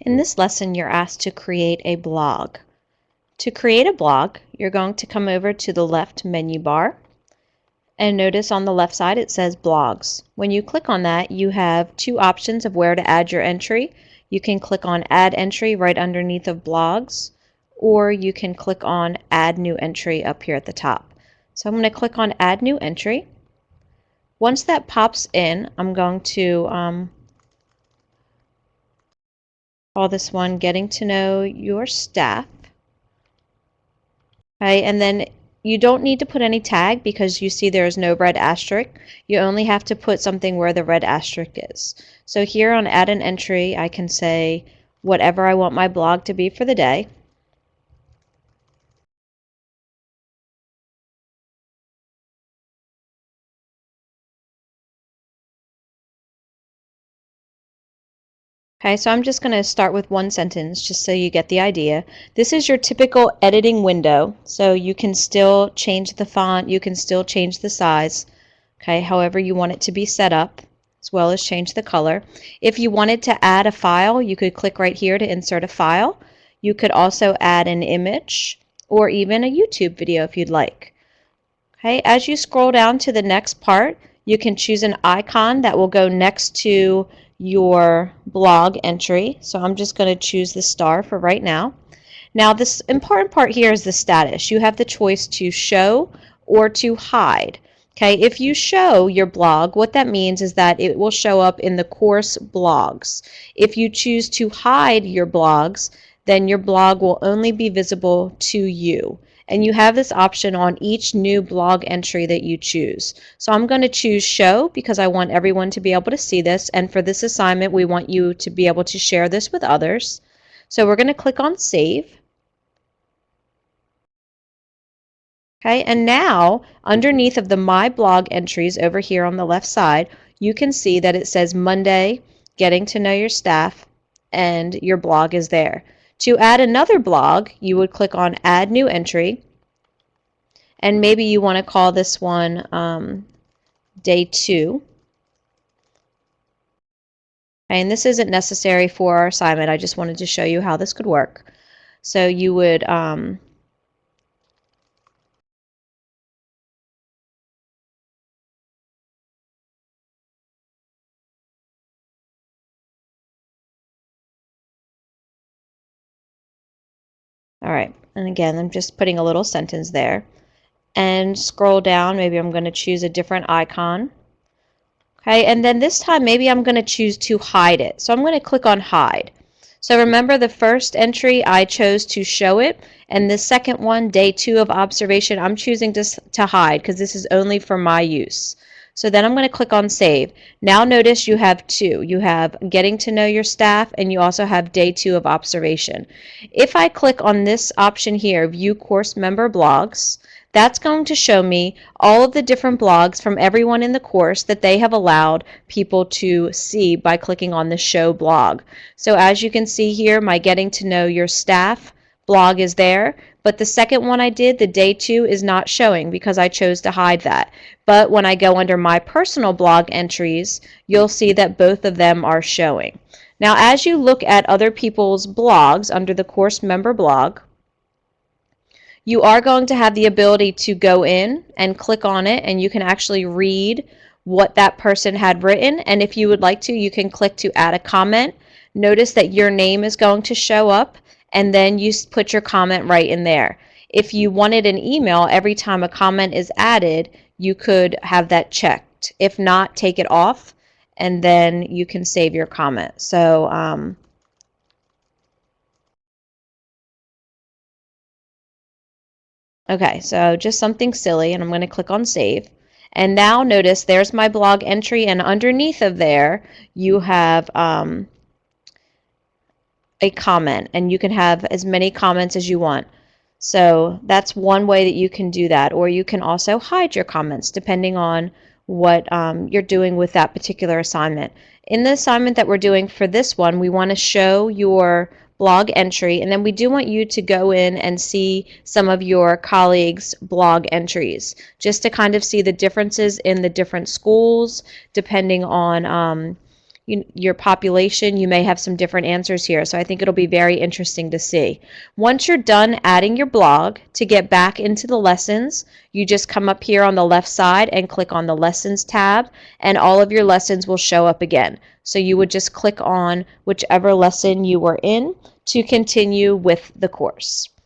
In this lesson, you're asked to create a blog. To create a blog, you're going to come over to the left menu bar and notice on the left side it says blogs. When you click on that, you have two options of where to add your entry. You can click on add entry right underneath of blogs, or you can click on add new entry up here at the top. So I'm going to click on add new entry. Once that pops in, I'm going to call this one Getting to Know Your Staff. Okay, and then you don't need to put any tag because you see there is no red asterisk. You only have to put something where the red asterisk is. So here on add an entry, I can say whatever I want my blog to be for the day. Okay, so I'm just going to start with one sentence just so you get the idea. This is your typical editing window, so you can still change the font, you can still change the size, okay, however you want it to be set up, as well as change the color. If you wanted to add a file, you could click right here to insert a file. You could also add an image or even a YouTube video if you'd like. Okay, as you scroll down to the next part, you can choose an icon that will go next to your blog entry. So I'm just going to choose the star for right now. Now this important part here is the status. You have the choice to show or to hide. Okay, if you show your blog, what that means is that it will show up in the course blogs. If you choose to hide your blogs, then your blog will only be visible to you. And you have this option on each new blog entry that you choose. So I'm going to choose show because I want everyone to be able to see this. And for this assignment, we want you to be able to share this with others. So we're going to click on save. Okay, and now underneath of the My Blog entries over here on the left side, you can see that it says Monday, Getting to Know Your Staff, and your blog is there. To add another blog, you would click on Add New Entry, and maybe you want to call this one Day 2. Okay, and this isn't necessary for our assignment. I just wanted to show you how this could work. So you would all right, and again, I'm just putting a little sentence there. And scroll down, maybe I'm going to choose a different icon. Okay, and then this time maybe I'm going to choose to hide it. So I'm going to click on hide. So remember the first entry I chose to show it, and the second one, Day 2 of observation, I'm choosing to hide because this is only for my use. So then I'm going to click on save. Now notice you have two. You have Getting to Know Your Staff, and you also have Day 2 of observation. If I click on this option here, View Course Member Blogs, that's going to show me all of the different blogs from everyone in the course that they have allowed people to see by clicking on the show blog. So as you can see here, my Getting to Know Your Staff blog is there, but the second one I did, the Day 2, is not showing because I chose to hide that. But when I go under my personal blog entries, you'll see that both of them are showing. Now as you look at other people's blogs under the course member blog, you are going to have the ability to go in and click on it, and you can actually read what that person had written. And if you would like to, you can click to add a comment. Notice that your name is going to show up, and then you put your comment right in there. If you wanted an email every time a comment is added, you could have that checked. If not, take it off, and then you can save your comment. So okay, so just something silly, and I'm going to click on save. And now notice there's my blog entry, and underneath of there you have a comment, and you can have as many comments as you want. So that's one way that you can do that, or you can also hide your comments depending on what you're doing with that particular assignment. In the assignment that we're doing for this one, we want to show your blog entry, and then we do want you to go in and see some of your colleagues' blog entries just to kind of see the differences in the different schools depending on your population, you may have some different answers here. So I think it'll be very interesting to see. Once you're done adding your blog, to get back into the lessons, you just come up here on the left side and click on the Lessons tab, and all of your lessons will show up again. So you would just click on whichever lesson you were in to continue with the course.